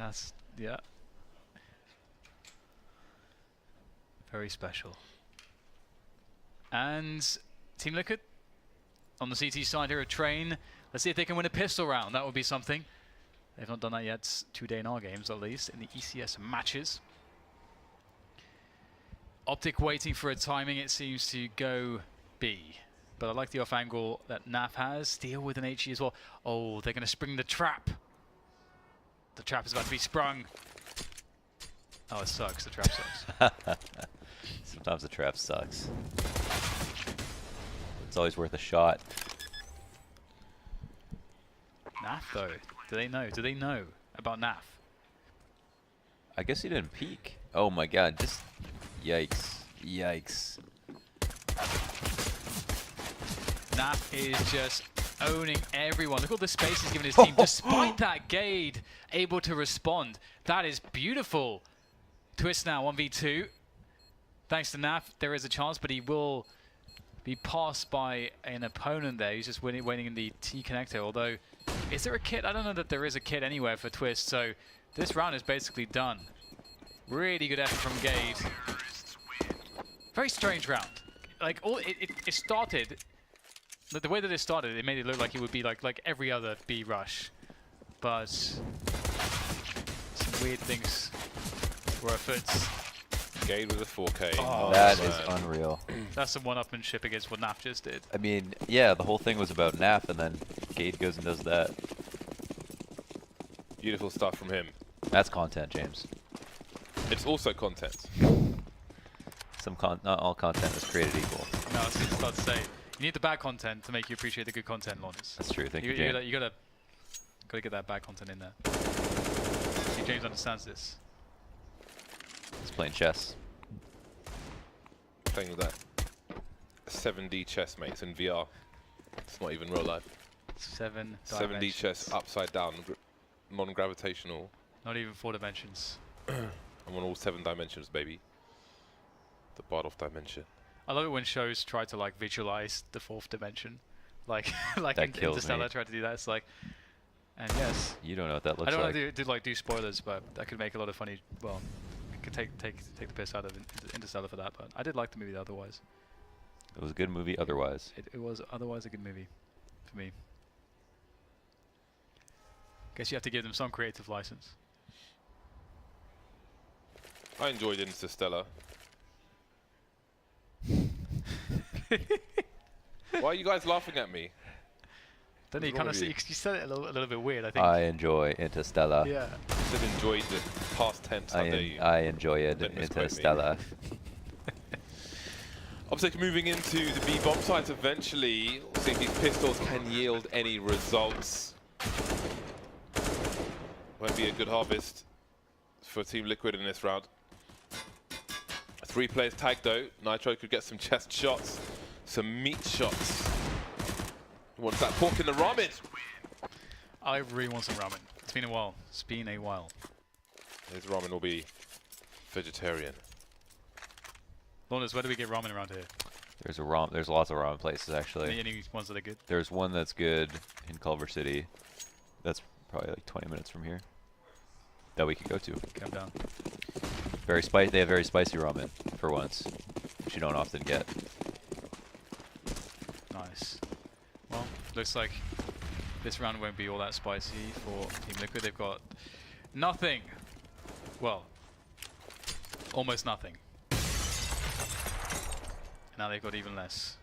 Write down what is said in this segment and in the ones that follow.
That's, yeah. Very special. And Team Liquid on the CT side here of Train. Let's see if they can win a pistol round. That would be something. They've not done that yet today in our games, at least, in the ECS matches. Optic waiting for a timing, it seems to go B. But I like the off angle that Naf has. Steal with an HE as well. Oh, they're going to spring the trap. The trap is about to be sprung. Oh, it sucks. The trap sucks. Sometimes the trap sucks. It's always worth a shot. Naf, though. Do they know? Do they know about Naf? I guess he didn't peek. Oh my god, just yikes. Yikes. Naf is just owning everyone. Look at all the space he's given his team. Despite that, Gade able to respond. That is beautiful. Twist now, 1v2. Thanks to Naf, there is a chance, but he will be passed by an opponent there. He's just waiting in the T connector. Although, is there a kit? I don't know that there is a kit anywhere for Twist. So this round is basically done. Really good effort from Gade. Very strange round. Like it started. The way that it started, it made it look like it would be like every other B rush, but some weird things were afoot. Gade with a 4K. Oh, that is unreal. That's some one-upmanship against what Naf just did. I mean, yeah, the whole thing was about Naf, and then Gade goes and does that. Beautiful stuff from him. That's content, James. It's also content. Not all content is created equal. No, I was just about to say, you need the bad content to make you appreciate the good content, Lawrence. That's true. Thank you, you James. you gotta get that bad content in there. See, James understands this. He's playing chess. Playing with that 7D chess, mates, in VR. It's not even real life. 7D chess, upside down, non-gravitational. Not even 4 dimensions. I'm on all 7 dimensions, baby. The Bardolph dimension. I love it when shows try to like visualize the 4th dimension, like Interstellar tried to do that. It's like, and yes, you don't know what that looks like. I don't want to do spoilers, but that could make a lot of funny. Well, could take the piss out of Interstellar for that. But I did like the movie otherwise. It was a good movie otherwise. It was otherwise a good movie for me. Guess you have to give them some creative license. I enjoyed Interstellar. Why are you guys laughing at me? Don't you kind of see? You said it a little bit weird. I think. I enjoy Interstellar. Yeah. I said enjoyed the past tense. I enjoy it. Interstellar. Optic moving into the B bomb sites eventually. We'll see if these pistols can yield any results. Won't be a good harvest for Team Liquid in this round. 3 players tagged though. Nitro could get some chest shots, some meat shots. He wants that pork in the ramen. I really want some ramen. It's been a while. It's been a while. His ramen will be vegetarian. Lawrence, where do we get ramen around here? There's lots of ramen places actually. Any ones that are good? There's one that's good in Culver City. That's probably like 20 minutes from here. That we could go to. Come down. Very spicy. They have very spicy ramen for once, which you don't often get. Nice. Well, looks like this round won't be all that spicy for Team Liquid. They've got nothing. Well, almost nothing. And now they've got even less.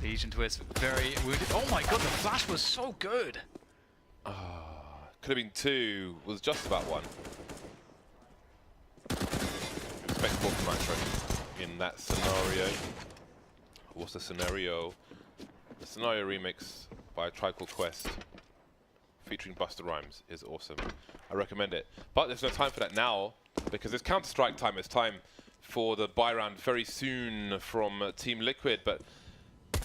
Legion Twist, very wounded. Oh my god, the flash was so good. Could have been 2, was just about 1. Respectable for Nitro in that scenario. What's the scenario? The scenario remix by Tribe Called Quest featuring Busta Rhymes is awesome. I recommend it. But there's no time for that now because it's Counter-Strike time. It's time for the buy round very soon from Team Liquid. But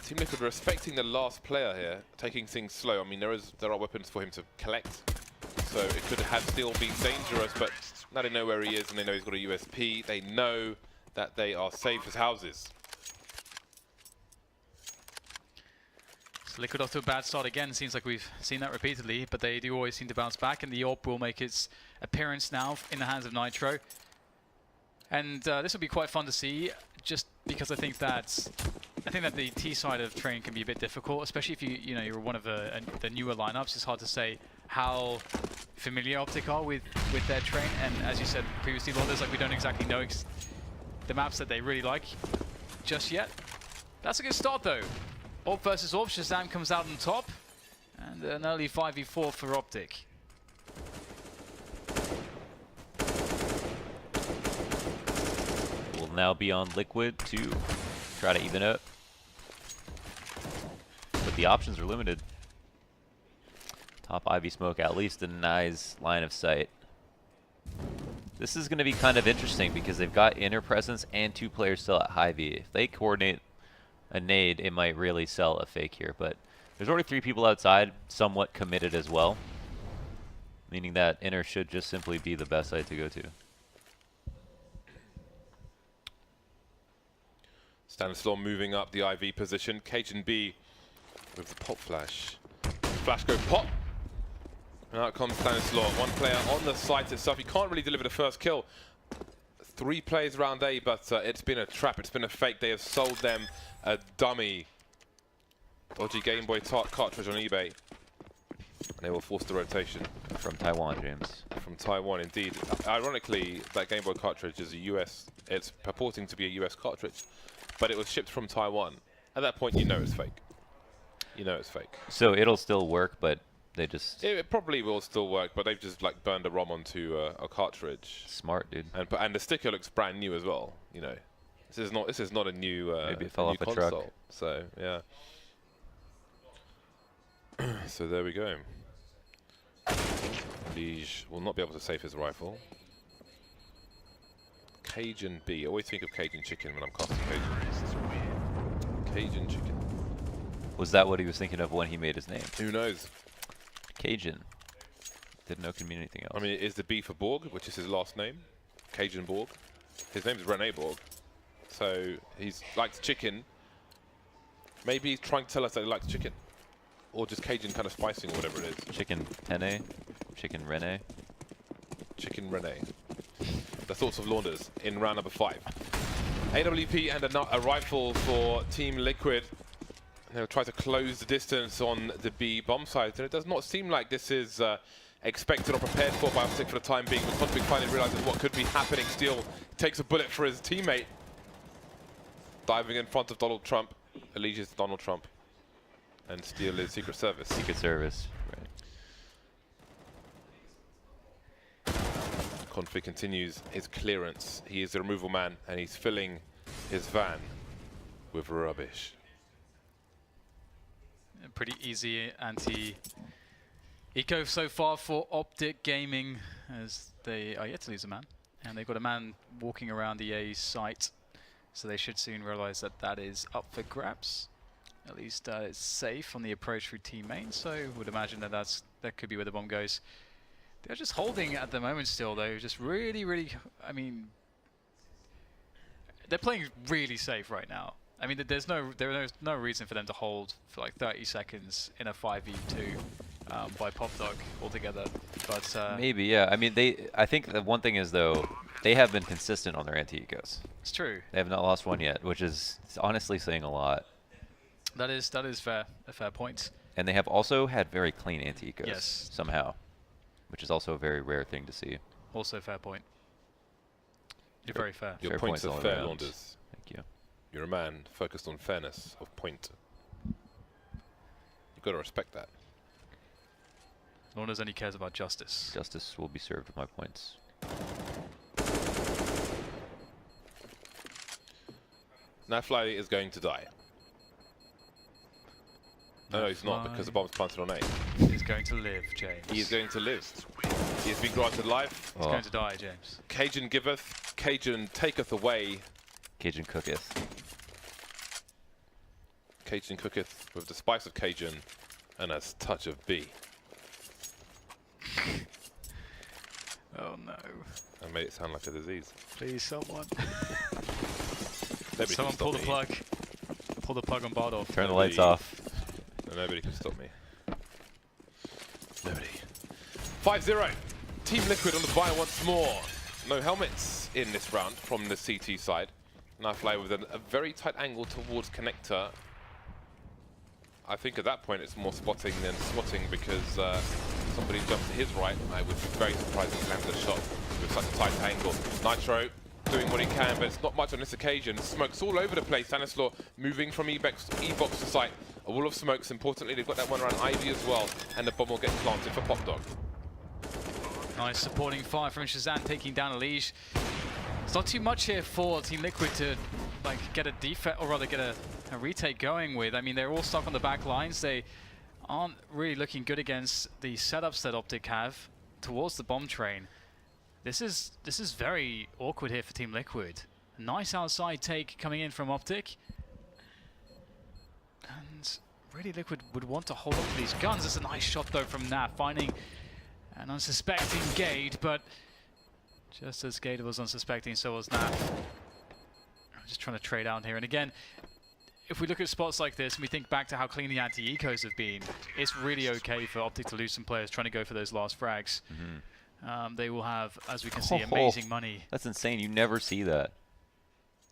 Team Liquid respecting the last player here, taking things slow. I mean, there are weapons for him to collect. So it could have still been dangerous, but now they know where he is and they know he's got a USP. They know that they are safe as houses. Liquid off to a bad start again. Seems like we've seen that repeatedly, but they do always seem to bounce back, and the AWP will make its appearance now in the hands of Nitro. And this will be quite fun to see, just because I think that the T side of Train can be a bit difficult, especially if you're one of the newer lineups. It's hard to say how familiar Optic are with their Train, and as you said previously, Londers, like we don't exactly know the maps that they really like just yet. That's a good start though. AWP versus AWP, Shazam comes out on top, and an early 5v4 for Optic. Will now be on Liquid to try to even up. But the options are limited. Top Ivy Smoke at least denies line of sight. This is going to be kind of interesting because they've got inner presence and 2 players still at high V. If they coordinate a nade, it might really sell a fake here. But there's already 3 people outside, somewhat committed as well. Meaning that inner should just simply be the best site to go to. Stanislaw moving up the IV position. Cajun B with the pop flash. Flash go pop. And out comes Stanislaw. 1 player on the site itself. He can't really deliver the first kill. 3 players round A, but it's been a trap. It's been a fake. They have sold them a dummy. Dodgy Game Boy cartridge on eBay. And they will force the rotation. From Taiwan, James. From Taiwan, indeed. Ironically, that Game Boy cartridge is a US. It's purporting to be a US cartridge, but it was shipped from Taiwan. At that point, you know it's fake. You know it's fake. So it'll still work, but they just... It probably will still work, but they've just like burned a ROM onto a cartridge. Smart, dude. And the sticker looks brand new as well. You know, this is not a new maybe it fell off a console. truck. So yeah. So there we go. Lige will not be able to save his rifle. Cajun B. I always think of Cajun Chicken when I'm casting Cajun. Cajun Chicken. Was that what he was thinking of when he made his name? Who knows? Cajun. Didn't know it could mean anything else. I mean, is the B for Borg, which is his last name? Cajun Borg. His name is Rene Borg. So he likes chicken. Maybe he's trying to tell us that he likes chicken. Or just Cajun kind of spicing or whatever it is. Chicken Tene? Chicken Rene? Chicken Rene. The thoughts of Launders in round number 5. AWP and a rifle for Team Liquid. They'll try to close the distance on the B bomb site, and it does not seem like this is expected or prepared for by Optic for the time being. But Optic finally realizes what could be happening. Steel takes a bullet for his teammate. Diving in front of Donald Trump. Allegiance to Donald Trump. And Steel is Secret Service. Secret Service, right. Config continues his clearance. He is the removal man, and he's filling his van with rubbish. A pretty easy anti-eco so far for Optic Gaming, as they are yet to lose a man. And they've got a man walking around the A site, so they should soon realize that that is up for grabs. At least it's safe on the approach through team main, so would imagine that that could be where the bomb goes. They're just holding at the moment still, though. Just really, I mean, they're playing really safe right now. I mean, there's no reason for them to hold for like 30 seconds in a 5v2 by Pop Dog altogether. But maybe, yeah. I mean, I think the one thing is though, they have been consistent on their anti-ecos. It's true. They have not lost one yet, which is honestly saying a lot. That is fair, a fair point. And they have also had very clean anti-ecos. Yes. Somehow, which is also a very rare thing to see. Also fair point. You're very fair. Your Fair points points are all fair, around. Launders. Thank you. You're a man focused on fairness of point. You've got to respect that. Launders only cares about justice. Justice will be served with my points. Nafly is going to die. No, he's not, because the bomb's planted on A. He's going to live, James. He is going to live. He has been granted life. He's going to die, James. Cajun giveth, Cajun taketh away. Cajun cooketh. Cajun cooketh with the spice of Cajun and a touch of B. Oh no. I made it sound like a disease. Please, someone. Maybe Someone pull the plug. Pull the plug on Bardolph. Turn the lights off. So nobody can stop me. Nobody. 5-0. Team Liquid on the buy once more. No helmets in this round from the CT side. Now fly with a very tight angle towards connector. I think at that point it's more spotting than swatting because somebody jumped to his right. I would be very surprised if he landed a shot with such a tight angle. Nitro doing what he can, but it's not much on this occasion. Smokes all over the place. Stanislaw moving from E-box to site. A wall of smokes. Importantly, they've got that one around Ivy as well, and the bomb will get planted for Pop Dog. Nice supporting fire from Shazam, taking down Elige. It's not too much here for Team Liquid to like get a defense, or rather get a retake going with. I mean, they're all stuck on the back lines. They aren't really looking good against the setups that Optic have towards the bomb train. This is very awkward here for Team Liquid. A nice outside take coming in from Optic. And really Liquid would want to hold on to these guns. It's a nice shot though from Nat, finding an unsuspecting Gade, but just as Gade was unsuspecting, so was Nat. I'm just trying to trade out here. And again, if we look at spots like this and we think back to how clean the anti-ecos have been, it's really okay for Optic to lose some players trying to go for those last frags. They will have, as we can see, amazing money. That's insane. You never see that.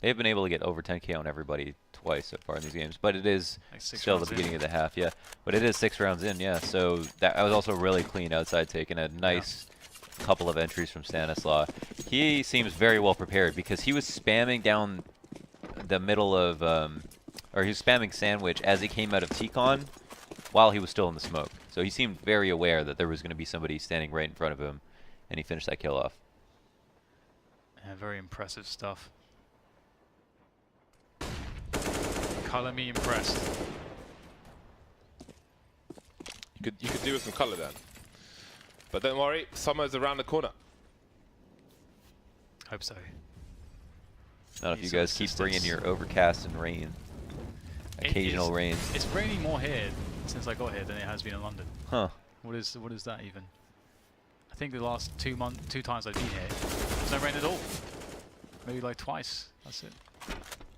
They've been able to get over 10k on everybody twice so far in these games, but it is Like still the beginning of the half, yeah. But it is 6 rounds in, yeah. So that was also really clean outside take and a nice couple of entries from Stanislaw. He seems very well prepared because he was spamming down the middle of, or he was spamming sandwich as he came out of T-Con while he was still in the smoke. So he seemed very aware that there was going to be somebody standing right in front of him, and he finished that kill off. Yeah, very impressive stuff. Color me impressed. You could do with some colour then. But don't worry, summer's around the corner. Hope so. Not if Need you some guys keep bringing assistance. your overcast and rain. Occasional rain. It's raining more here since I got here than it has been in London. Huh. What is that even? I think the last 2 times I've been here, there's no rain at all. Maybe like twice. That's it.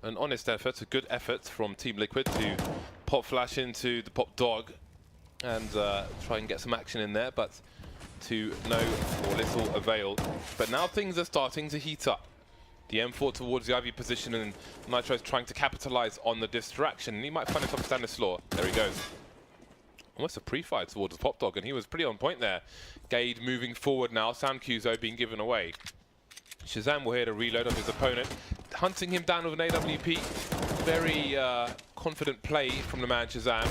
An honest effort, a good effort from Team Liquid to pop flash into the Pop Dog and try and get some action in there, but to no or little avail. But now things are starting to heat up. The M4 towards the Ivy position, and Nitro's trying to capitalize on the distraction. And he might find himself Stanislaw. There he goes. Almost a pre-fire towards the Pop Dog, and he was pretty on point there. Gade moving forward now. Sound cues though being given away. Shazam will here to reload on his opponent, hunting him down with an AWP. Very confident play from the man Shazam.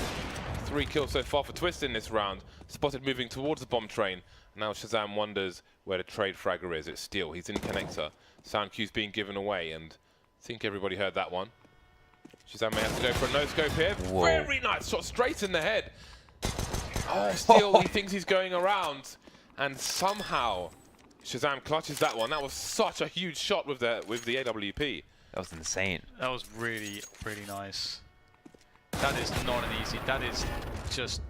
3 kills so far for Twist in this round. Spotted moving towards the bomb train. Now Shazam wonders where the trade fragger is. It's Steel. He's in connector. Sound cues being given away, and I think everybody heard that one. Shazam may have to go for a no-scope here. Whoa. Very nice shot straight in the head. Oh, Steel, he thinks he's going around, and somehow Shazam clutches that one. That was such a huge shot with the AWP. That was insane. That was really, really nice. That is not an easy. That is just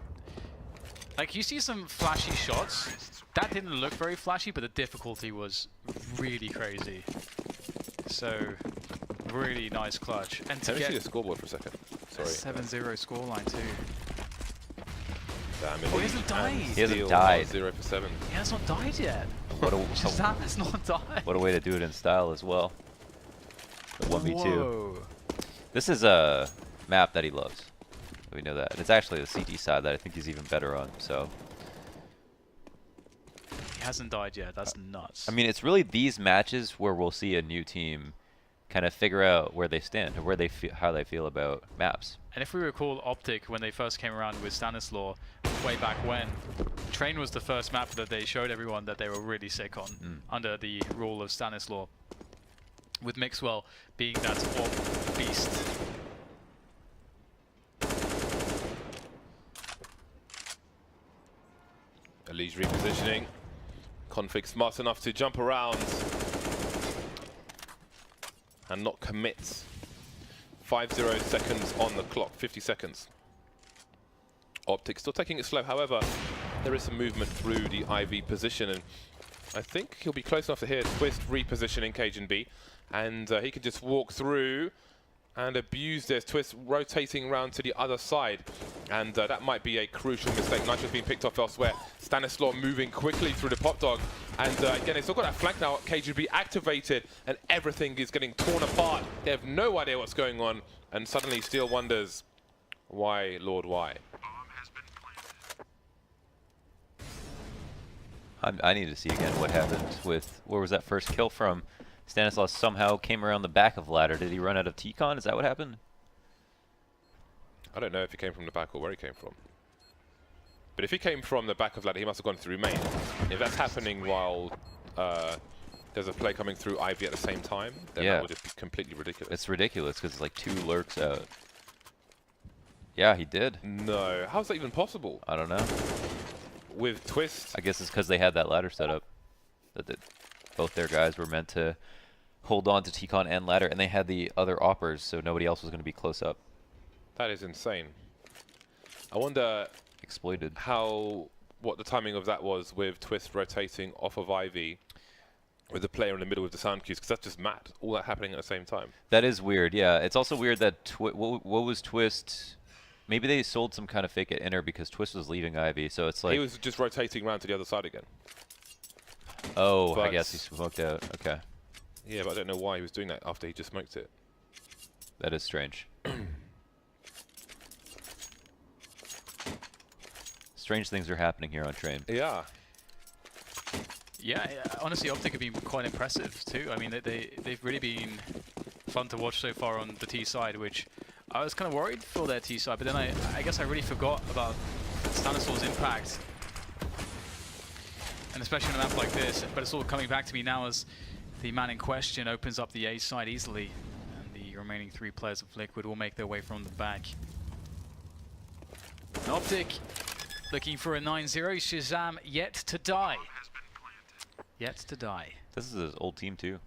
like you see some flashy shots. That didn't look very flashy, but the difficulty was really crazy. So really nice clutch. And to Let me see get the scoreboard for a second. Sorry. 7-0 scoreline too. Damn, Oh, he hasn't died. He hasn't Steel died. 0 for 7. He has not died yet. What a, Shazam has not died. what a way to do it in style as well. The 1v2. Whoa. This is a map that he loves. We know that. And it's actually the CT side that I think he's even better on, so. He hasn't died yet. That's nuts. I mean, it's really these matches where we'll see a new team kind of figure out where they stand or where they how they feel about maps. And if we recall Optic, when they first came around with Stanislaw, way back when, Train was the first map that they showed everyone that they were really sick on, under the rule of Stanislaw, with Mixwell being that orb beast. Elige repositioning. Config smart enough to jump around and not commit. 5-0 seconds on the clock, 50 seconds. Optic still taking it slow, however, there is some movement through the IV position, and I think he'll be close enough to hear Twist repositioning Cajun B, and he can just walk through and abuse this. Twist rotating around to the other side, and that might be a crucial mistake. Nitro's being picked off elsewhere. Stanislaw moving quickly through the pop dog, and again, they've still got that flank now. KGB activated, and everything is getting torn apart. They have no idea what's going on, and suddenly Steel wonders, why, Lord, why? I need to see again what happened with, where was that first kill from? Stanislaw somehow came around the back of ladder. Did he run out of T-Con? Is that what happened? I don't know if he came from the back or where he came from. But if he came from the back of ladder, he must have gone through main. If that's happening while there's a play coming through Ivy at the same time, then that would just be completely ridiculous. It's ridiculous because it's like 2 lurks out. Yeah, he did. No. How's that even possible? I don't know. With Twist? I guess it's because they had that ladder set up. That both their guys were meant to hold on to T-Con and ladder, and they had the other oppers, so nobody else was going to be close up. That is insane. I wonder Exploited. What the timing of that was with Twist rotating off of Ivy with the player in the middle with the sound cues, because that's just mad. All that happening at the same time. That is weird, yeah. It's also weird that what was Twist? Maybe they sold some kind of fake at inner because Twist was leaving Ivy, so it's like... He was just rotating around to the other side again. Oh, I guess he smoked out. Okay. Yeah, but I don't know why he was doing that after he just smoked it. That is strange. Strange things are happening here on Train. Yeah. Yeah, honestly, Optic have been quite impressive too. I mean, they've really been fun to watch so far on the T side, which I was kind of worried for their T side, but then I guess I really forgot about Stanislaw's impact. And especially on a map like this, but it's all coming back to me now as the man in question opens up the A side easily, and the remaining 3 players of Liquid will make their way from the back. And Optic looking for a 9-0, Shazam yet to die. Yet to die. This is his old team too.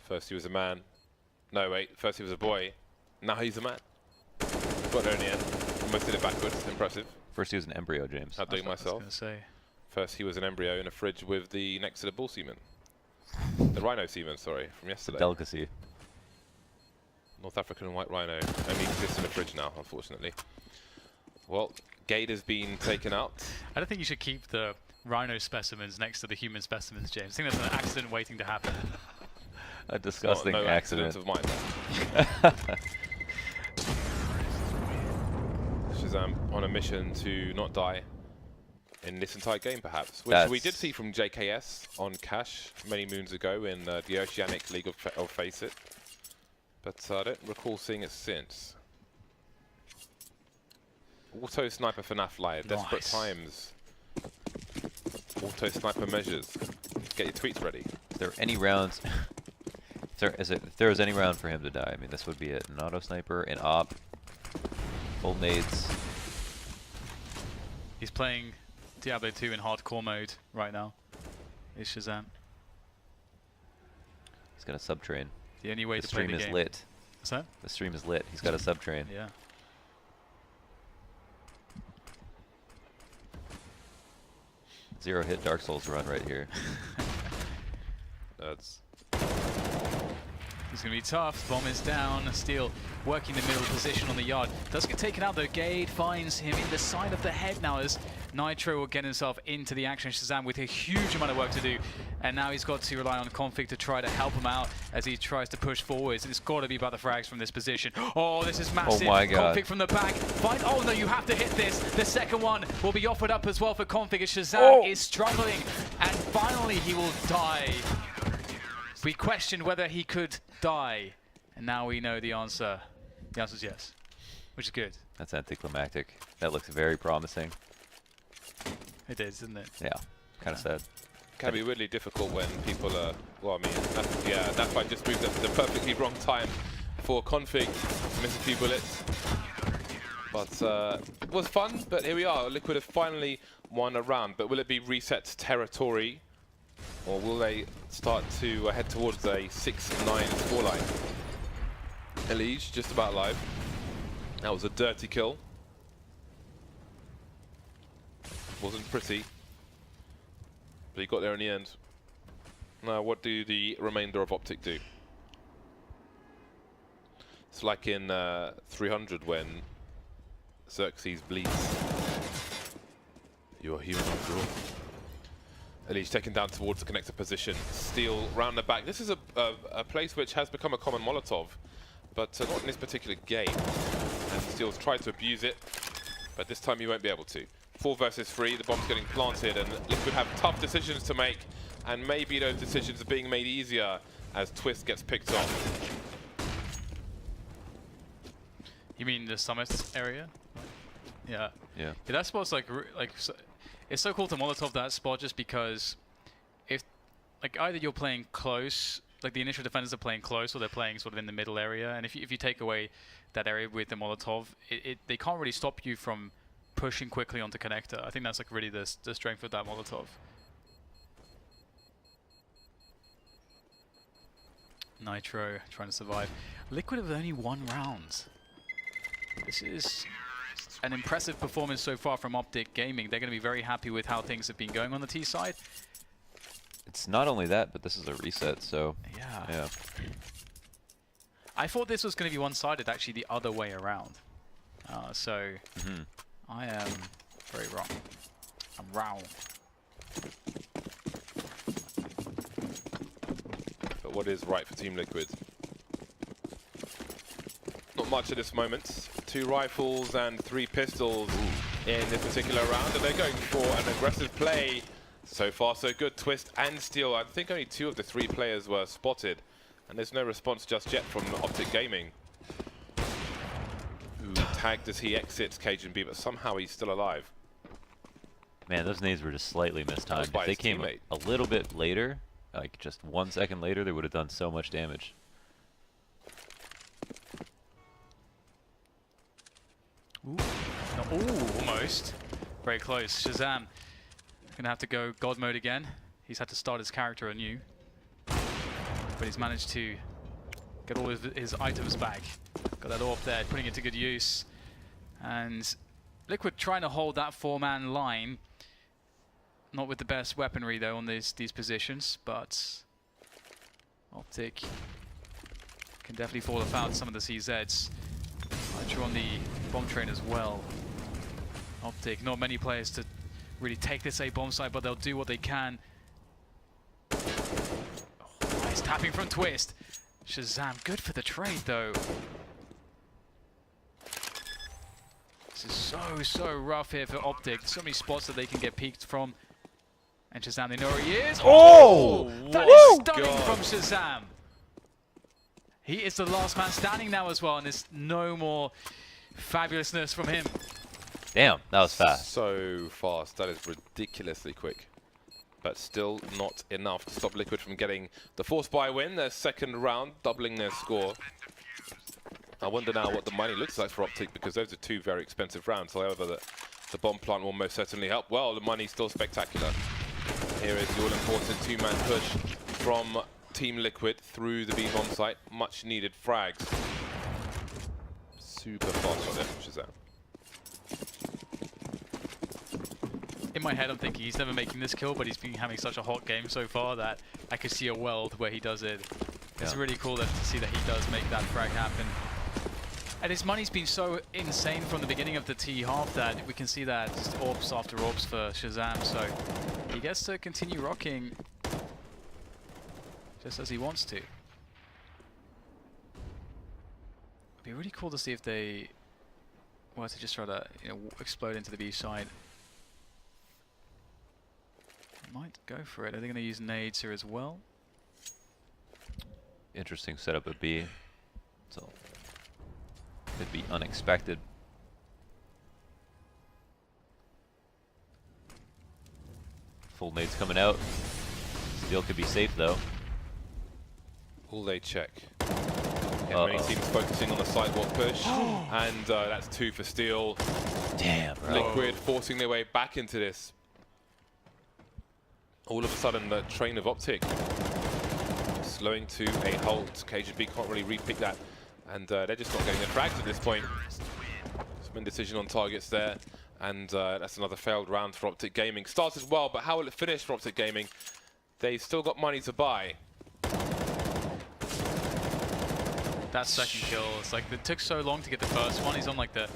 First he was a man. No, wait. First he was a boy. Now he's a man. Got there in the end. Almost did it backwards. Impressive. First he was an embryo, James. Outdoing myself. First he was an embryo in a fridge with the next to the bull semen. The rhino semen, sorry, from yesterday. Delicacy. North African white rhino only exists in a fridge now, unfortunately. Well, Gate has been taken out. I don't think you should keep the rhino specimens next to the human specimens, James. I think that's an accident waiting to happen. A disgusting no accident. of mine. Shazam on a mission to not die in this entire game, perhaps, which we did see from JKS on Cash many moons ago in the Oceanic League of Face It, but I don't recall seeing it since. Auto sniper for Nafly, desperate times. Auto sniper measures. Get your tweets ready. Is there any rounds? If there was any round for him to die, I mean, this would be it. An auto sniper, an op, full nades. He's playing Diablo 2 in hardcore mode right now. Is Shazam. He's got a sub-train. The only way the to play the game. stream is lit. What's that? The stream is lit. He's got a sub-train. Yeah. Zero hit Dark Souls run right here. That's... It's going to be tough. Bomb is down. Steel working the middle position on the yard. Does get taken out though. Gade finds him in the side of the head now as Nitro will get himself into the action. Shazam with a huge amount of work to do. And now he's got to rely on Config to try to help him out as he tries to push forwards. And it's got to be about the frags from this position. Oh, this is massive. Oh my God. Config from the back. Oh no, you have to hit this. The second one will be offered up as well for Config as Shazam is struggling. And finally he will die. We questioned whether he could die, and now we know the answer. The answer is yes, which is good. That's anticlimactic. That looks very promising. It is, isn't it? Yeah, kind of sad. Can be really difficult when people are, well, I mean, that's why I just moved up to the perfectly wrong time for Config to miss a few bullets. But it was fun, but here we are. Liquid have finally won a round, but will it be reset territory? Or will they start to head towards a 6-9 scoreline? Elige just about live. That was a dirty kill. Wasn't pretty, but he got there in the end. Now, what do the remainder of Optic do? It's like in 300 when Xerxes bleeds. You're human after all. Elise taken down towards the connector position. Steel round the back. This is a place which has become a common Molotov, but not in this particular game. And Steel's tried to abuse it, but this time he won't be able to. 4 versus 3, the bomb's getting planted, and Liquid have tough decisions to make, and maybe those decisions are being made easier as Twist gets picked off. You mean the summit area? Yeah. Yeah. Yeah, that spot's like so, it's so cool to Molotov that spot just because if like either you're playing close, like the initial defenders are playing close, or they're playing sort of in the middle area, and if you take away that area with the Molotov, they can't really stop you from pushing quickly onto connector. I think that's like really the strength of that Molotov. Nitro trying to survive. Liquid have only 1 round. This is an impressive performance so far from Optic Gaming. They're going to be very happy with how things have been going on the T side. It's not only that, but this is a reset, so yeah. I thought this was going to be one-sided, actually the other way around. So I am very wrong. I'm wrong. But what is right for Team Liquid? Not much at this moment. 2 rifles and 3 pistols in this particular round, and they're going for an aggressive play. So far, so good. Twist and Steel. I think only 2 of the 3 players were spotted, and there's no response just yet from Optic Gaming, who tagged as he exits Cajun B, but somehow he's still alive. Man, those nades were just slightly mistimed. If they came teammate. a little bit later, like just 1 second later, they would have done so much damage. Ooh. No, ooh, almost. Very close. Shazam gonna have to go God mode again. He's had to start his character anew, but he's managed to get all his items back. Got that AWP there, putting it to good use. And Liquid trying to hold that 4-man line. Not with the best weaponry though on these positions, but Optic can definitely fall afoul some of the CZs. Nitro on the bomb train as well. Optic, not many players to really take this A bomb site, but they'll do what they can. Oh, nice tapping from Twist. Shazam, good for the trade though. This is so rough here for Optic. So many spots that they can get peeked from. And Shazam, they know where he is. Oh! That is stunning from Shazam. He is the last man standing now as well, and there's no more fabulousness from him. Damn, that was fast. So fast. That is ridiculously quick. But still not enough to stop Liquid from getting the force buy win, their 2nd round, doubling their score. I wonder now what the money looks like for Optic, because those are 2 very expensive rounds. However, the bomb plant will most certainly help. Well, the money's still spectacular. Here is the all-important 2-man push from Team Liquid through the B bomb site. Much needed frags. Super fast on there from Shazam. In my head, I'm thinking he's never making this kill, but he's been having such a hot game so far that I could see a world where he does it. It's really cool to see that he does make that frag happen. And his money's been so insane from the beginning of the T half that we can see that just orbs after orbs for Shazam, so he gets to continue rocking just as he wants to. It'd be really cool to see if they were to just try to, you know, explode into the B side. Might go for it. Are they going to use nades here as well? Interesting setup at B. So could be unexpected. Full nades coming out. Steel could be safe though. All they check. And many teams focusing on the sidewalk push. And that's 2 for Steel. Damn, bro. Liquid forcing their way back into this. All of a sudden, the train of Optic slowing to a halt. KGB can't really repick that. And they're just not getting their frags at this point. Some indecision on targets there. And that's another failed round for Optic Gaming. Started well, but how will it finish for Optic Gaming? They've still got money to buy. That second kill, it's like it took so long to get the first one. He's on like the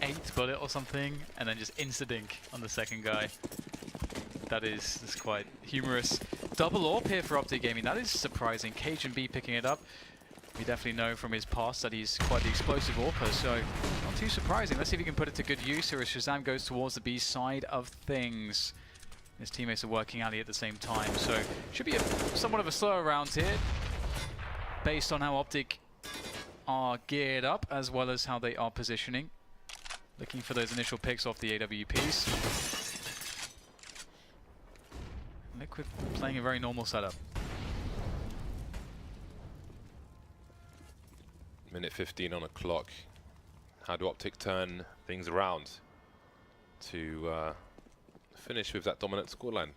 8th bullet or something, and then just insta-dink on the second guy. That's quite humorous. Double AWP here for Optic Gaming. That is surprising. Cajun B picking it up. We definitely know from his past that he's quite the explosive AWPer, so not too surprising. Let's see if he can put it to good use here as Shazam goes towards the B side of things. His teammates are working Ali at the same time, so should be somewhat of a slower round here, based on how Optic are geared up as well as how they are positioning. Looking for those initial picks off the AWPs. Liquid playing a very normal setup. Minute 15 on a clock. How do Optic turn things around to finish with that dominant scoreline?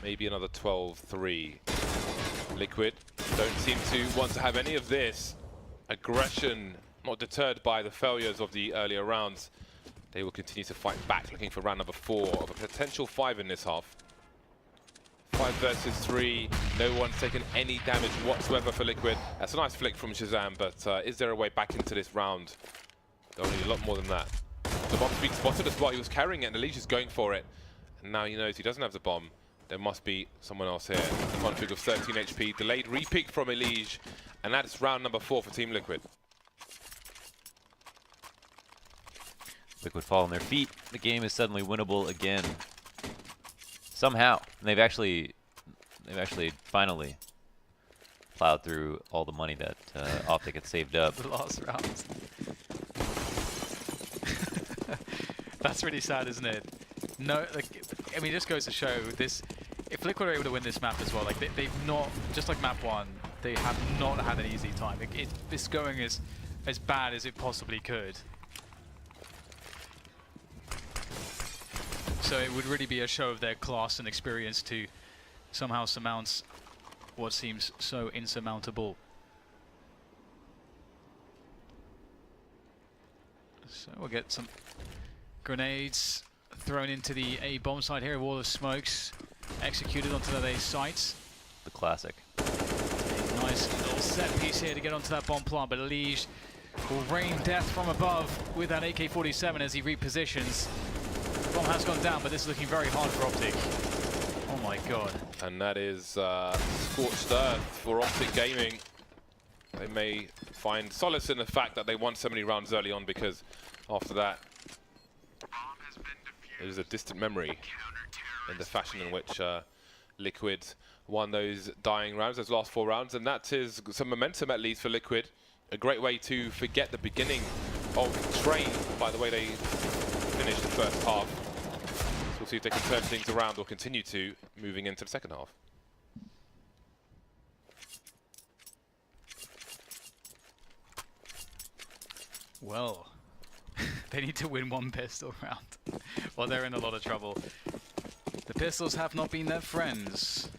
Maybe another 12-3. Liquid don't seem to want to have any of this. Aggression, not deterred by the failures of the earlier rounds. They will continue to fight back, looking for round number 4 of a potential 5 in this half. 5 versus 3. No one's taken any damage whatsoever for Liquid. That's a nice flick from Shazam, but is there a way back into this round? They'll need a lot more than that. The bomb's been spotted as well. He was carrying it, and Elige is going for it. And now he knows he doesn't have the bomb. There must be someone else here. The config of 13 HP. Delayed repick from Elige. And that's round number 4 for Team Liquid. Liquid fall on their feet. The game is suddenly winnable again. Somehow. And they've actually finally plowed through all the money that Optic had saved up. The last round. That's really sad, isn't it? No, like, I mean, it just goes to show this. If Liquid are able to win this map as well, like they've not, just like map 1, they have not had an easy time. It's going as bad as it possibly could. So it would really be a show of their class and experience to somehow surmount what seems so insurmountable. So we'll get some grenades thrown into the A bomb site here. A wall of smokes executed onto that A site. The classic. A nice little set piece here to get onto that bomb plant, but Elige will rain death from above with that AK-47 as he repositions. The bomb has gone down, but this is looking very hard for Optic. Oh my god. And that is scorched earth for Optic Gaming. They may find solace in the fact that they won so many rounds early on, because after that, it is a distant memory in the fashion in which Liquid won those dying rounds, those last 4 rounds, and that is some momentum at least for Liquid. A great way to forget the beginning of the train by the way they finished the first half. So we'll see if they can turn things around or continue to moving into the second half. Well, they need to win 1 pistol round. Well, they're in a lot of trouble. The pistols have not been their friends.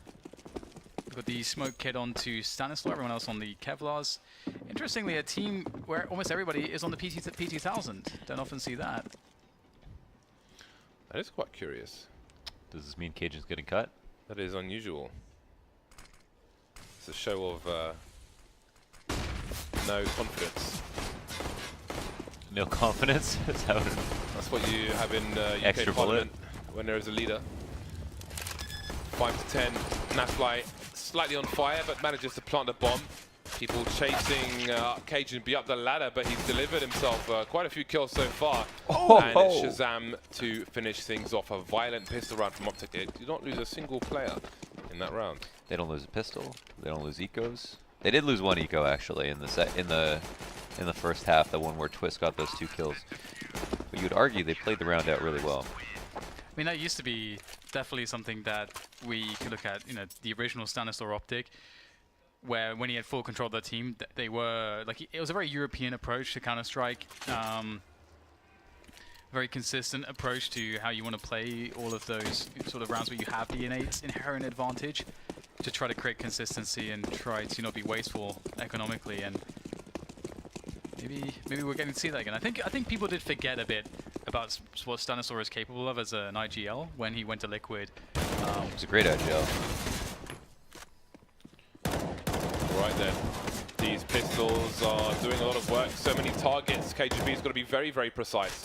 We've got the smoke kit onto Stanislaw, everyone else on the Kevlars. Interestingly, a team where almost everybody is on the PT1000. Don't often see that. That is quite curious. Does this mean Cajun's getting cut? That is unusual. It's a show of no confidence. No confidence? Is that what That's what you have in Extra UK Parliament when there is a leader. 5 to 10. Nafly slightly on fire, but manages to plant a bomb. People chasing Cajun B up the ladder, but he's delivered himself quite a few kills so far. Oh. And Shazam to finish things off. A violent pistol round from Optic. They do not lose a single player in that round. They don't lose a pistol. They don't lose ecos. They did lose 1 eco actually in the first half. The one where Twist got those 2 kills. But you'd argue they played the round out really well. I mean, that used to be definitely something that we could look at, you know, the original Stanislaw Optic, where when he had full control of the team, they were, like, it was a very European approach to Counter-Strike. Very consistent approach to how you want to play all of those sort of rounds where you have the innate inherent advantage to try to create consistency and try to not be wasteful economically. And maybe we're getting to see that again. I think people did forget a bit about what Stanislaw is capable of as an IGL when he went to Liquid. It was a great IGL. Right then. These pistols are doing a lot of work. So many targets. KGB's got to be very, very precise.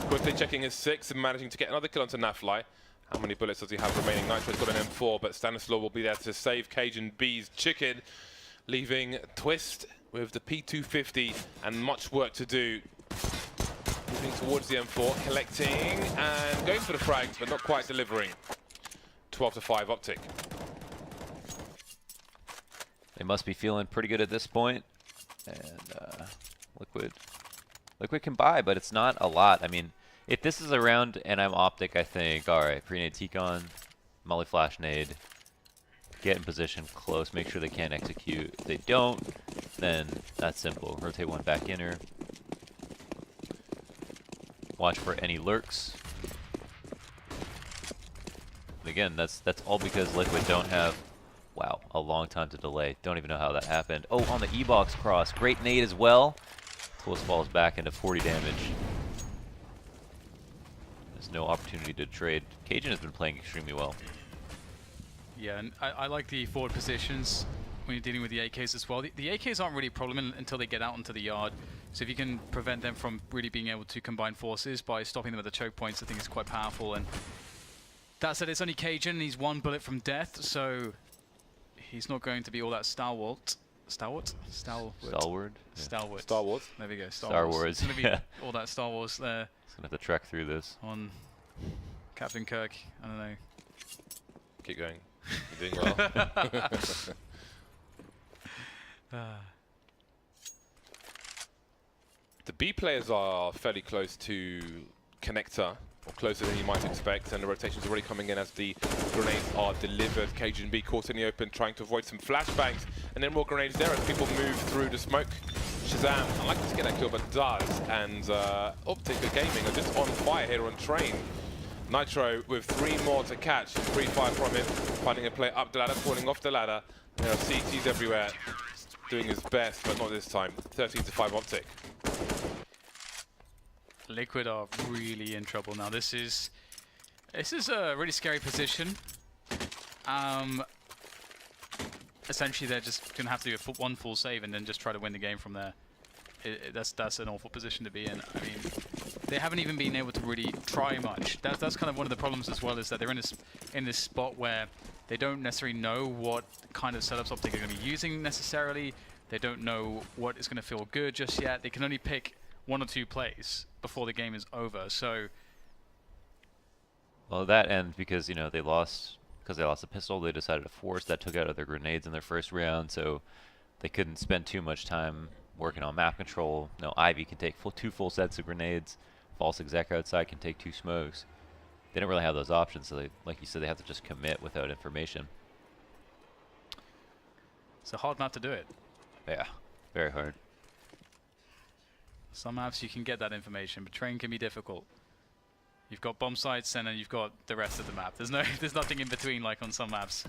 Quickly checking his 6 and managing to get another kill onto Nafly. How many bullets does he have remaining? Nitro's got an M4, but Stanislaw will be there to save Cajun B's chicken, leaving Twist with the P250 and much work to do. Moving towards the M4, collecting and going for the frags, but not quite delivering. 12-5 Optic. They must be feeling pretty good at this point. And Liquid can buy, but it's not a lot. I mean, if this is a round and I'm Optic, I think, all right, pre-nade T-Con, molly flash nade, get in position close, make sure they can't execute. If they don't, then that's simple. Rotate one back inner. Watch for any lurks. And again, that's all because Liquid don't have, wow, a long time to delay. Don't even know how that happened. Oh, on the E-box cross, great nade as well. Twist falls back into 40 damage. There's no opportunity to trade. Cajun has been playing extremely well. Yeah, and I like the forward positions when you're dealing with the AKs as well. The AKs aren't really a problem until they get out onto the yard. So if you can prevent them from really being able to combine forces by stopping them at the choke points, I think it's quite powerful. And that said, it's only Cajun, and he's one bullet from death, so he's not going to be all that stalwart. Stalwart? Stalwart? Yeah. Stalwart. Star Wars. There we go. Star Wars. It's going to be all that Star Wars there. He's going to have to trek through this. On Captain Kirk. I don't know. Keep going. You're doing well. The B players are fairly close to Connector, or closer than you might expect, and the rotation's already coming in as the grenades are delivered. Cajun B caught in the open, trying to avoid some flashbangs, and then more grenades there as people move through the smoke. Shazam, I'd like to get that kill, but does, and Optic Gaming are just on fire here on Train. Nitro with 3 more to catch, free fire from him, finding a play up the ladder, falling off the ladder. There are CTs everywhere, doing his best, but not this time. 13-5 Optic. Liquid are really in trouble now. This is a really scary position. Essentially, they're just going to have to do one full save and then just try to win the game from there. That's an awful position to be in. I mean, they haven't even been able to really try much. That's kind of one of the problems as well, is that they're in this spot where they don't necessarily know what kind of setups Optic are going to be using necessarily. They don't know what is going to feel good just yet. They can only pick 1 or 2 plays before the game is over. So, well, that ends because, you know, they lost the pistol. They decided to force. That took out other grenades in their first round, so they couldn't spend too much time working on map control. No, Ivy can take 2 full sets of grenades. False exec outside can take 2 smokes. They don't really have those options, so they, like you said, they have to just commit without information. It's a hard map to do it. Yeah, very hard. Some maps you can get that information, but Train can be difficult. You've got bomb sites and then you've got the rest of the map. There's nothing in between like on some maps.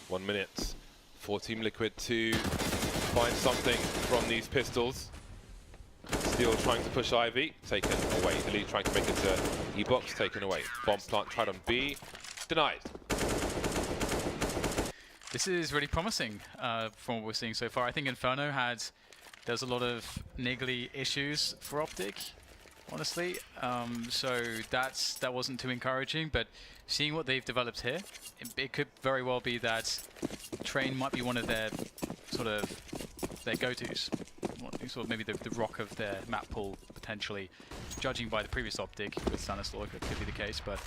1 minute for Team Liquid to find something from these pistols. Steel trying to push Ivy, taken away. Elite trying to make it to E-box, taken away. Bomb plant tried on B, denied. This is really promising from what we're seeing so far. I think Inferno there's a lot of niggly issues for Optic, honestly. So that wasn't too encouraging, but seeing what they've developed here, it could very well be that Train might be one of their sort of their go-tos. Sort of maybe the rock of their map pool, potentially. Judging by the previous Optic with Stanislaw, it could be the case, but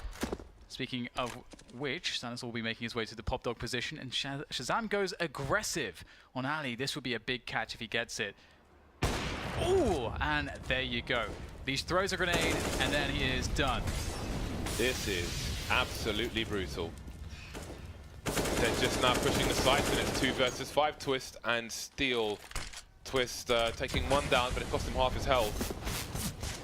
speaking of which, Stanislaw will be making his way to the pop dog position, and Shazam goes aggressive on Ali. This would be a big catch if he gets it. Ooh, and there you go. These throws a grenade, and then he is done. This is absolutely brutal. They're just now pushing the sights, and it's 2 versus 5. Twist and Steel. Twist taking 1 down, but it cost him half his health.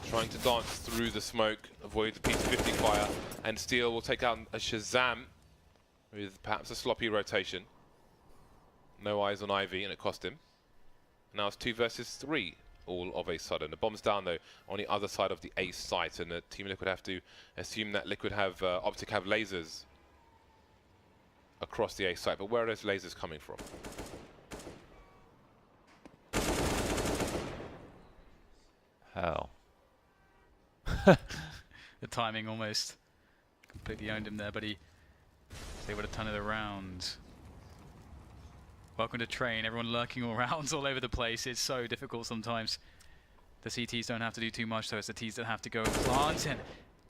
Trying to dance through the smoke, avoid the P250 fire, and Steel will take out a Shazam with perhaps a sloppy rotation. No eyes on Ivy, and it cost him. Now it's 2 versus 3 all of a sudden. The bomb's down though on the other side of the A site, and the Team Liquid have to assume that Liquid have Optic have lasers across the A site. But where are those lasers coming from? How? The timing almost completely owned him there, but he was able to turn it around. Welcome to train. Everyone lurking all around all over the place. It's so difficult sometimes. The CTs don't have to do too much, so it's the Ts that have to go and plant. And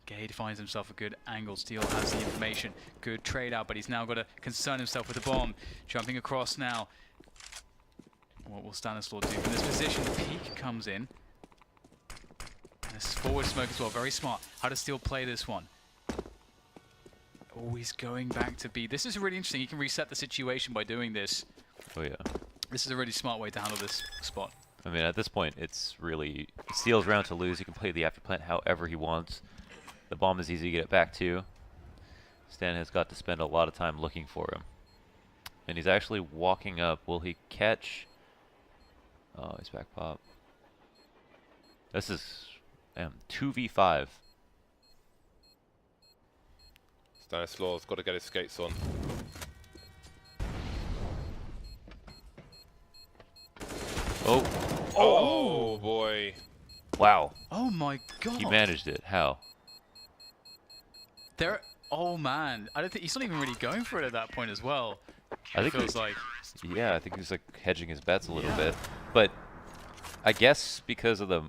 Gade finds himself a good angle. Steel has the information. Good trade out, but he's now got to concern himself with the bomb. Jumping across now. What will Stanislaw do from this position? The peek comes in. This forward smoke as well, very smart. How does Steel play this one? Always going back to B. This is really interesting. He can reset the situation by doing this. Oh yeah. This is a really smart way to handle this spot. I mean, at this point, it's really Steel's round to lose. He can play the after plant however he wants. The bomb is easy to get it back to. Stan has got to spend a lot of time looking for him. And he's actually walking up. Will he catch? Oh, he's back pop. This is 2v5. Stanislaw's got to get his skates on. Oh. Oh boy. Wow. Oh my god. He managed it. How? There. Oh man. I don't think he's not even really going for it at that point as well. I think it feels like. Yeah, I think he's like hedging his bets a little bit. But I guess because of the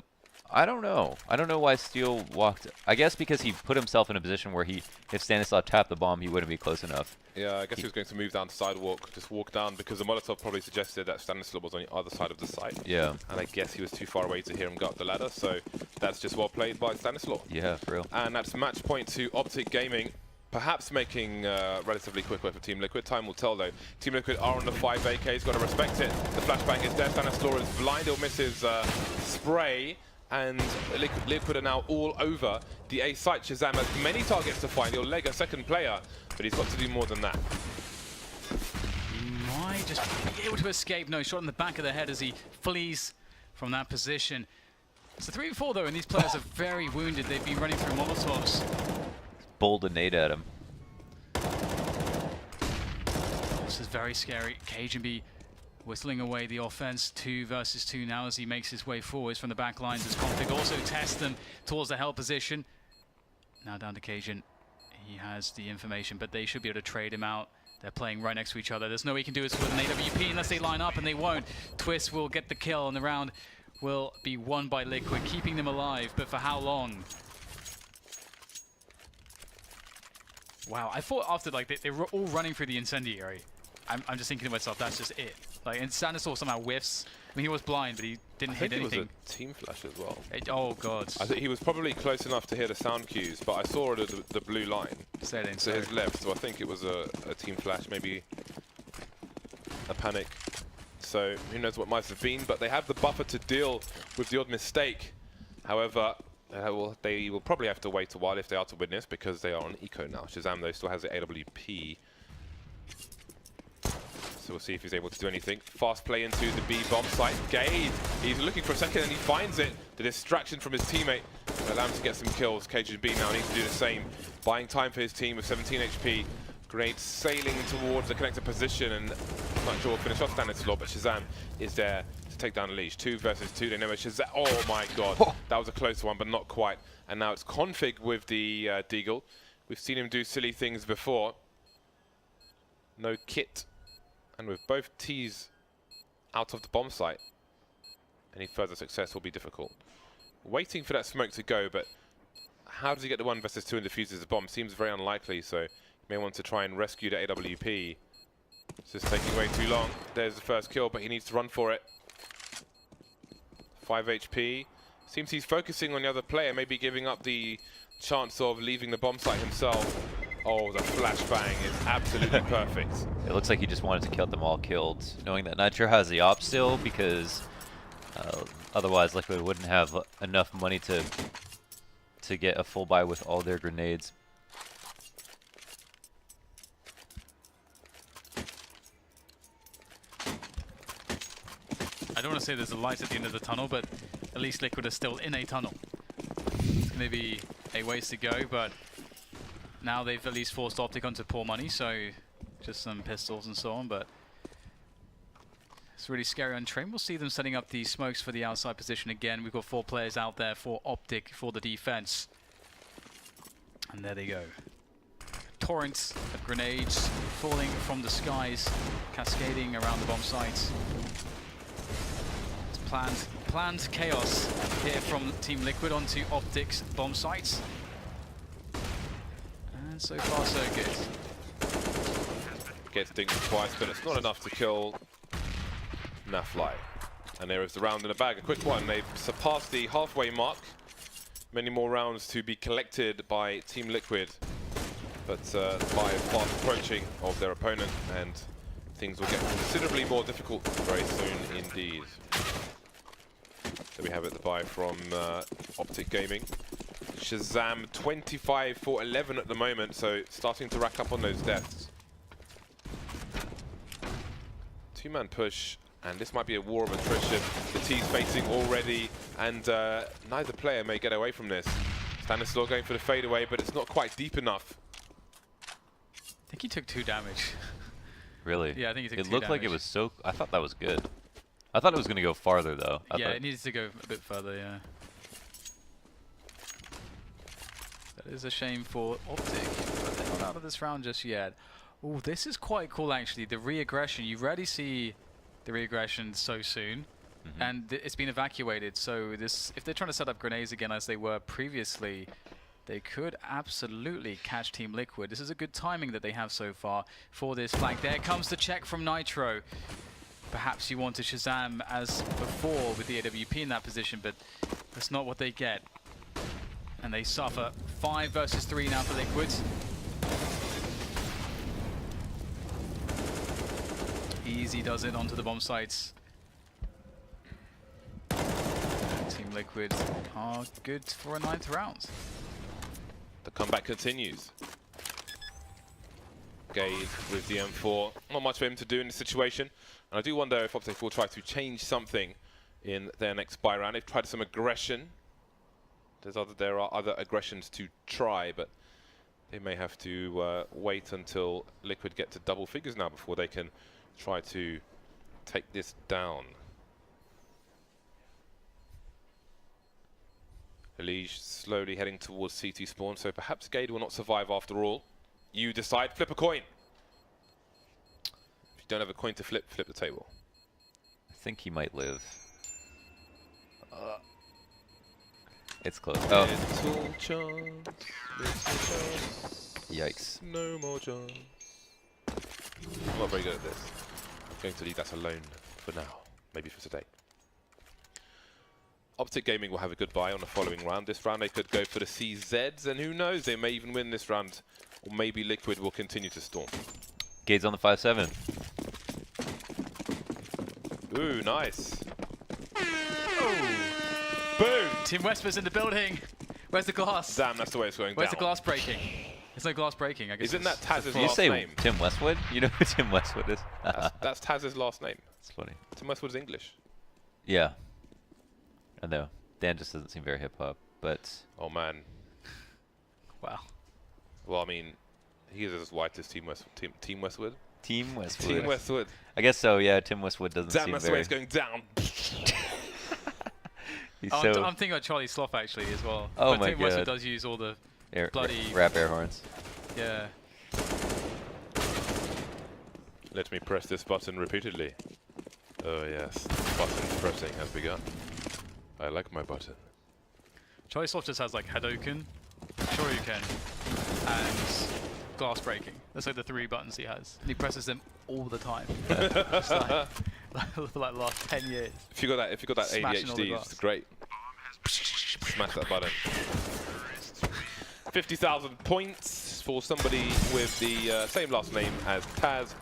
I don't know. I don't know why Steel walked. I guess because he put himself in a position where if Stanislaw tapped the bomb, he wouldn't be close enough. Yeah, I guess he was going to move down the sidewalk, just walk down, because the Molotov probably suggested that Stanislaw was on the other side of the site. Yeah. And I guess he was too far away to hear him go up the ladder, so that's just well played by Stanislaw. Yeah, for real. And that's match point to Optic Gaming. Perhaps making relatively quick work for Team Liquid. Time will tell though. Team Liquid are on the 5 AK, he's got to respect it. The flashbang is there, Stanislaw is blind, he'll miss his spray. And Liquid are now all over the A site. Shazam has many targets to find. He'll leg a second player, but he's got to do more than that. He might just be able to escape. No, shot in the back of the head as he flees from that position. It's a 3v4 though, and these players are very wounded. They've been running through Molotovs. Bowled a nade at him. This is very scary. Cajun whistling away the offense. 2 versus 2 now as he makes his way forwards from the back lines as Config also tests them towards the hell position. Now down to Cajun. He has the information, but they should be able to trade him out. They're playing right next to each other. There's no way he can do this with an AWP unless they line up, and they won't. Twist will get the kill, and the round will be won by Liquid, keeping them alive, but for how long? Wow, I thought after they were all running through the incendiary. I'm just thinking to myself, that's just it. Like, and Stanislaw somehow whiffs. I mean, he was blind, but he didn't hit anything. I think it was a team flash as well. Oh god. I think he was probably close enough to hear the sound cues, but I saw it at the blue line to his left, so I think it was a team flash, maybe a panic. So who knows what might have been, but they have the buffer to deal with the odd mistake. However, they will probably have to wait a while if they are to win this, because they are on eco now. Shazam though still has the AWP. So we'll see if he's able to do anything. Fast play into the B bomb site. Gade, he's looking for a second and he finds it. The distraction from his teammate allows him to get some kills. KGB now needs to do the same. Buying time for his team with 17 HP. Grenade sailing towards the connector position, and I'm not sure we'll finish off Stanislaw, but Shazam is there to take down the leash. 2 versus 2, they know where Shazam. Oh my god, that was a close one, but not quite. And now it's Config with the Deagle. We've seen him do silly things before. No kit. And with both T's out of the bomb site, any further success will be difficult. Waiting for that smoke to go, but how does he get the 1 versus 2 and defuses the bomb? Seems very unlikely, so you may want to try and rescue the AWP. It's just taking way too long. There's the first kill, but he needs to run for it. 5 HP. Seems he's focusing on the other player, maybe giving up the chance of leaving the bomb site himself. Oh, the flashbang is absolutely perfect. It looks like he just wanted to get them all killed, knowing that Nitro has the op still, because otherwise Liquid wouldn't have enough money to get a full buy with all their grenades. I don't want to say there's a light at the end of the tunnel, but at least Liquid are still in a tunnel. It's going to be a ways to go, but now they've at least forced Optic onto poor money, so just some pistols and so on, but It's really scary on train. We'll see them setting up the smokes for the outside position again. We've got 4 players out there for Optic for the defense. And there they go. Torrents of grenades falling from the skies, cascading around the bomb sites. It's planned chaos here from Team Liquid onto Optic's bomb sites. And so far so good. Gets dinged twice, but it's not enough to kill Nafly. And there is the round in the bag, a quick one. They've surpassed the halfway mark. Many more rounds to be collected by Team Liquid, but by fast approaching of their opponent, and things will get considerably more difficult very soon indeed. So we have it, the buy from Optic Gaming. Shazam 25 for 11 at the moment, so starting to rack up on those deaths. 2-man push, and this might be a war of attrition. The T's facing already, and neither player may get away from this. Stanislaw going for the fadeaway, but it's not quite deep enough. I think he took 2 damage. Really? Yeah, I think he took 2 It looked like it was so... I thought that was good. I thought it was going to go farther, though. Yeah, it needs to go a bit further, yeah. That is a shame for Optic, but they're not out of this round just yet. Oh, this is quite cool, actually. The re-aggression. You rarely see the re-aggression so soon. And it's been evacuated, so this, if they're trying to set up grenades again as they were previously, they could absolutely catch Team Liquid. This is a good timing that they have so far for this flank. There comes the check from Nitro. Perhaps you wanted Shazam as before with the AWP in that position, but that's not what they get. And they suffer. 5 versus 3 now for Liquid. Easy does it onto the bomb sites. Team Liquid are good for a 9th round. The comeback continues. Gade with the M4. Not much for him to do in this situation. And I do wonder if Optic will try to change something in their next buy round. They've tried some aggression. There are other aggressions to try, but they may have to wait until Liquid get to double figures now before they can try to take this down. Elige slowly heading towards C2 spawn, so perhaps Gade will not survive after all. You decide, flip a coin. If you don't have a coin to flip, flip the table. I think he might live. It's close. Oh. Little chance, little chance. Yikes. No more chance. I'm not very good at this. I'm going to leave that alone for now, maybe for today. Optic Gaming will have a good buy on the following round. This round they could go for the CZs, and who knows, they may even win this round. Or maybe Liquid will continue to storm. Gade's on the 5-7. Ooh, nice. Oh. Boom! Team Westwood's in the building. Where's the glass? Damn, that's the way it's going Where's down. the glass breaking? There's no glass breaking, I guess. Isn't that Taz's Did you last say name? Tim Westwood? You know who Tim Westwood is? That's Taz's last name. It's funny. Tim Westwood is English. Yeah. I know. Dan just doesn't seem very hip-hop, but... Oh, man. Wow. Well, I mean, he is as white as Team Westwood. Team Westwood? Team Westwood. Team Westwood. I guess so, yeah. Tim Westwood doesn't Damn, seem that's very... the way it's going down. He's Oh, so... I'm thinking of Charlie Sloth, actually, as well. Oh but my Team Westwood God. does use all the Air, bloody... rap air horns. Yeah. Let me press this button repeatedly. Oh, yes. Button pressing has begun. I like my button. Charlie Sloth just has, like, Hadouken, Shoryuken, and glass breaking. That's like the 3 buttons he has. And he presses them all the time. Just like, for like the last 10 years. If you got that Smashing all the ADHD, glass. it's great. Smash that button. 50,000 points for somebody with the same last name as Taz.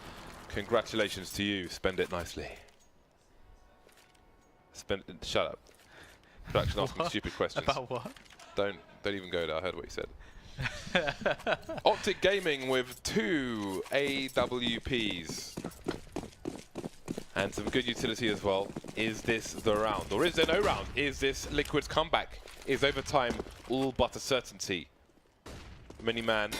Congratulations to you. Spend it nicely. Shut up. You're actually asking stupid questions. About what? Don't even go there. I heard what you said. Optic Gaming with 2 AWPs. And some good utility as well. Is this the round? Or is there no round? Is this Liquid's comeback? Is overtime all but a certainty? Many man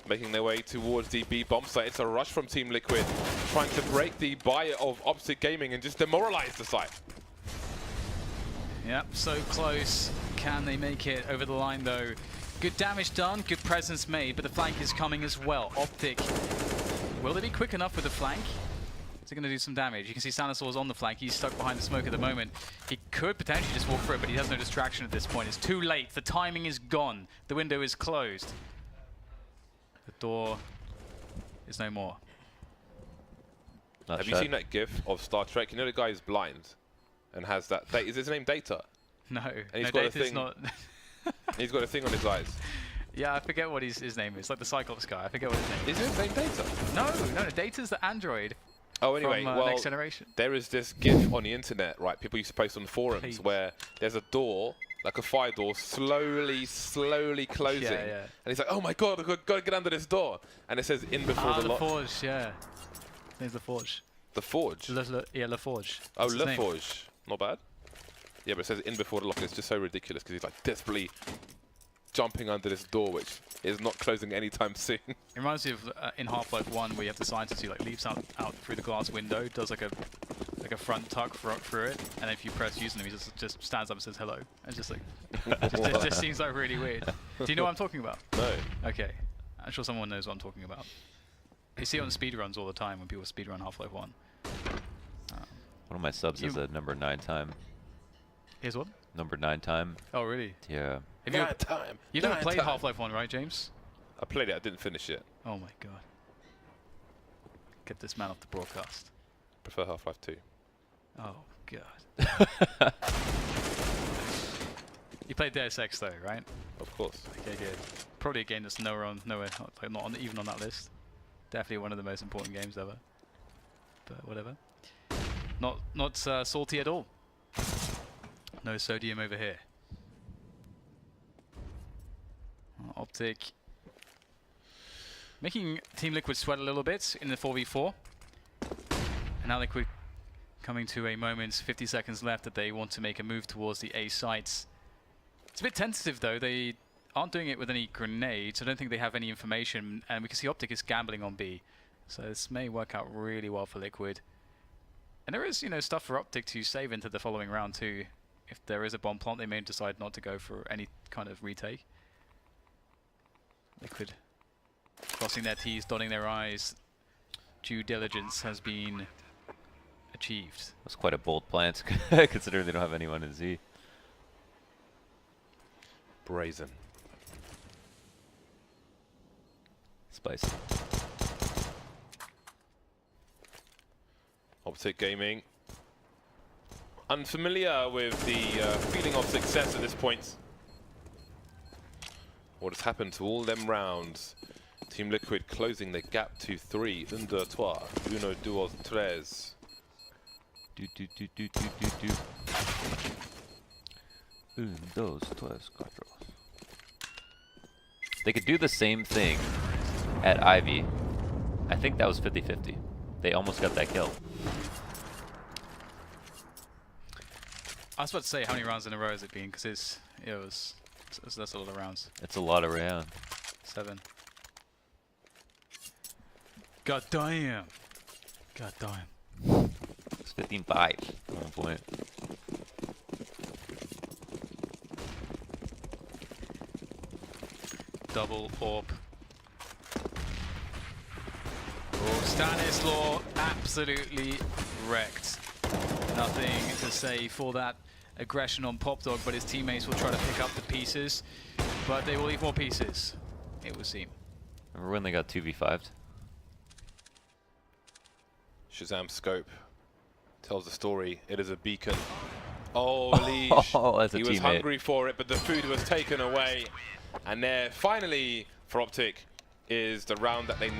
making their way towards the B bomb site. It's a rush from Team Liquid. trying to break the buy of Optic Gaming and just demoralize the site. Yep, so close. Can they make it over the line though? Good damage done, good presence made, but the flank is coming as well. Optic, will they be quick enough with the flank? Is it going to do some damage? You can see Sanasor's on the flank. He's stuck behind the smoke at the moment. He could potentially just walk through it, but he has no distraction at this point. It's too late. The timing is gone. The window is closed. The door is no more. Not Have shut. you seen that GIF of Star Trek? You know the guy is blind and has that. Is his name Data? No, he's no, got a Data's thing- not. He's got a thing on his eyes. Yeah, I forget what his name is. Like the Cyclops guy. I forget what his name is. Is his name Data? No, Data's the android Oh, anyway, from well, Next Generation. there is this GIF on the internet, right? People used to post on the forums Page. where there's a door, like a fire door, slowly closing. Yeah. And he's like, oh my god, I've got to get under this door. And it says in before Ah, the lock. Forge, yeah. There's the Forge. The Forge? Yeah, La Forge. Oh, That's his Le name. Forge. Not bad. Yeah, but it says in before the lock. It's just so ridiculous because he's like desperately jumping under this door, which is not closing anytime soon. It reminds me of in Half-Life 1 where you have the scientist who like leaps out through the glass window, does like a front tuck through it, and if you press use on him, he just stands up and says hello. And just like it just seems like really weird. Do you know what I'm talking about? No. Okay, I'm sure someone knows what I'm talking about. You see it on speedruns all the time when people speedrun Half-Life 1. One of my subs is a number 9 time. Here's what? Number 9 time. Oh really? Yeah. Have you Time. you've never played Half-Life 1, right, James? I played it. I didn't finish it. Oh my god. Get this man off the broadcast. Prefer Half-Life 2. Oh god. You played Deus Ex though, right? Of course. Okay, good. Probably a game that's nowhere, like not on, even on that list. Definitely one of the most important games ever. But whatever. Not salty at all. No sodium over here. Optic making Team Liquid sweat a little bit in the 4v4. And now Liquid coming to a moment, 50 seconds left, that they want to make a move towards the A sites. It's a bit tentative though. They aren't doing it with any grenades. I don't think they have any information, and we can see Optic is gambling on B. So this may work out really well for Liquid. And there is, stuff for Optic to save into the following round too. If there is a bomb plant, they may decide not to go for any kind of retake. Liquid crossing their T's, dotting their I's. Due diligence has been achieved. That's quite a bold plant, considering they don't have anyone in Z. Brazen. Spicy. Optic Gaming. Unfamiliar with the feeling of success at this point. What has happened to all them rounds? Team Liquid closing the gap to 3. 1, 2, 3. 1, 2, 3. Do. 1, 2, 3, 4. They could do the same thing at Ivy. I think that was 50-50. They almost got that kill. I was about to say how many rounds in a row has it been, because that's a lot of rounds. It's a lot of round. 7. God damn. God damn. It's 15-5 at one point. Double AWP. Oh, Stanislaw absolutely wrecked. Nothing to say for that aggression on Popdog, but his teammates will try to pick up the pieces, but they will leave more pieces, it would seem. Remember when they got 2v5'd? Shazam scope tells the story. It is a beacon. Oh, Leash. Oh, that's a he was teammate. hungry for it, but the food was taken away. And there, finally, for Optic, is the round that they need.